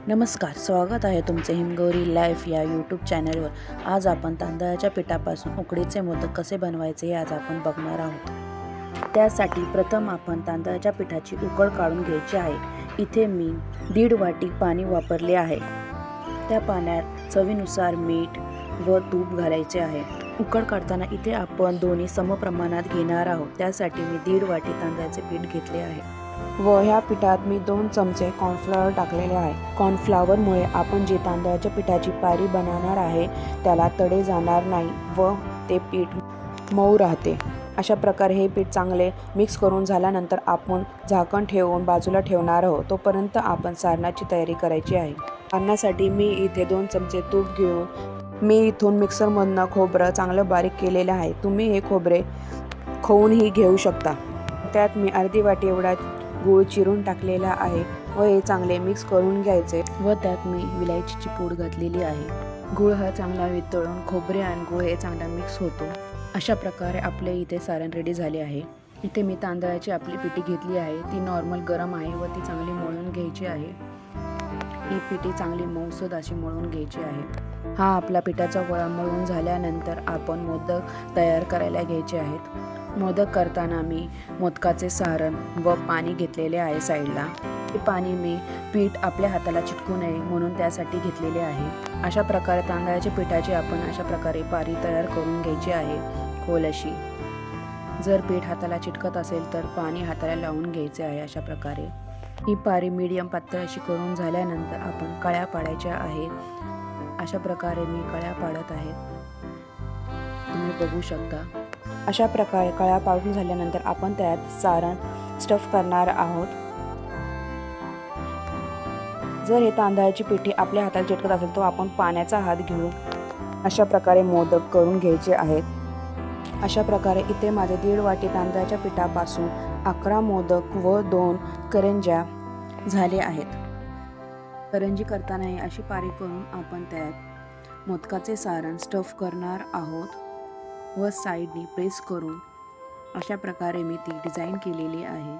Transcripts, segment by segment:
नमस्कार, स्वागत आहे तुमचे हिमगौरी लाईफ या यूट्यूब चॅनलवर। आज आपण तांदळाच्या पिठापासून उकडीचे मोदक कसे बनवायचे हे आज आपण बघणार आहोत। त्यासाठी प्रथम आपण तांदळाच्या पिठाची उकड काढून घ्यायची आहे। इथे मी 1.5 वाटी पाणी वापरले आहे। त्या पाण्यात चवीनुसार मीठ व तूप घालायचे आहे। उकड काढताना इथे आपण दोन्ही समप्रमाणात घेणार आहोत। त्यासाठी मी 1.5 वाटी तांदळाचे पीठ घेतले आहे व ह्या पिठात मी 2 चमचे कॉर्नफ्लॉवर टाकलेले आहे। कॉर्नफ्लॉवरमुळे आपण जे तांदळाच्या पिठाची पारी बनवणार आहे त्याला तडे जाणार नाही व ते पीठ मऊ राहते। अशा प्रकारे हे पीठ चांगले मिक्स करून झाल्यानंतर आपण झाकण ठेवून बाजूला ठेवणार आहोत। तोपर्यंत आपण सारणाची तयारी करायची आहे। सारणासाठी मी इथे 2 चमचे तूप घेऊन मी इथून मिक्सरमधून खोबरं चांगलं बारीक केलेलं आहे। तुम्ही हे खोबरे खवूनही घेऊ शकता। त्यात मी अर्धी वाटी एवढा गूळ चिरून टाकलेला आहे व हे चांगले मिक्स करून घ्यायचे व त्यात मी विलायचीची पूड घातलेली आहे। गूळ हा चांगला वितळून खोबरे आणि गूळ हे चांगला मिक्स होतो। अशा प्रकारे आपले इथे सारण रेडी झाले आहे। इथे मी तांदळाची आपली पिठी घेतली आहे, ती नॉर्मल गरम आहे व ती चांगली मळून घ्यायची आहे। ही पिठी चांगली मऊसूद अशी मळून घ्यायची आहे। हा आपला पिठाचा गोळा मळून झाल्यानंतर आपण मोदक तयार करायला घ्यायचे आहेत। मोदक करताना मी मोदकाचे सारण व पाणी घेतलेले आहे साईडला। हे पाणी मी पीठ आपल्या हाताला चिटकू नये म्हणून त्यासाठी घेतलेले आहे। अशा प्रकारे तांदळाच्या पिठाची आपण अशा प्रकारे पारी तयार करून घ्यायची आहे खोल अशी। जर पीठ हाताला चिटकत असेल तर पाणी हाताला लावून घ्यायचे आहे। अशा प्रकारे ही पारी मीडियम पातळ अशी करून झाल्यानंतर आपण कळ्या पाडायच्या आहेत। अशा प्रकारे मी कळ्या पाडत आहे, तुम्ही बघू शकता। अशा प्रकारे कळ्या पाडून झाल्यानंतर आपण त्यात सारण स्टफ करणार आहोत। जर हे तांदळाची पिठी आपल्या हाताला चिटकत असेल तर आपण पाण्याचा हात घेऊन अशा प्रकारे मोदक करून घ्यायचे आहेत। अशा प्रकारे इथे माझे 1.5 वाटी तांदळाच्या पिठापासून 11 मोदक व 2 करंज्या झाले आहेत। करंजी करताना अशी पारी करून आपण त्यात मोदकाचे सारण स्टफ करणार आहोत व साईडनी प्रेस करून अशा प्रकारे मी ती डिझाईन केलेली आहे।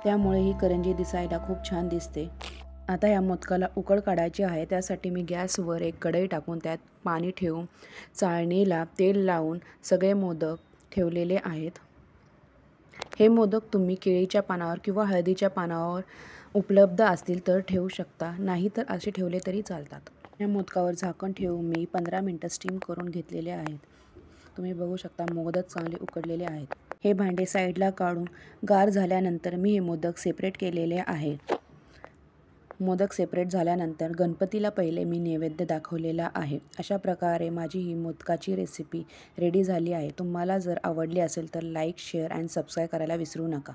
त्यामुळे ही करंजी दिसायला खूप छान दिसते। आता या मोदकाला उकड काढायची आहे। त्यासाठी मी गॅसवर एक कढई टाकून त्यात पाणी ठेवून चाळणीला तेल लावून सगळे मोदक ठेवलेले आहेत। हे मोदक तुम्ही केळीच्या पानावर किंवा हळदीच्या पानावर उपलब्ध असतील तर ठेवू शकता, नाही तर असे ठेवले तरी चालतात। या मोदकावर झाकण ठेवून मी 15 मिनिटं स्टीम करून घेतलेले आहेत। तुम्ही बघू शकता मोदक चांगले उकडलेले आहेत। हे भांडे साईडला काढून गार झाल्यानंतर मी हे मोदक सेपरेट केलेले आहेत। मोदक सेपरेट झाल्यानंतर गणपतीला पहिले मी नैवेद्य दाखवलेला आहे। अशा प्रकारे माझी ही मोदकाची रेसिपी रेडी झाली आहे। तुम्हाला जर आवडली असेल तर लाईक, शेअर आणि सबस्क्राईब करायला विसरू नका।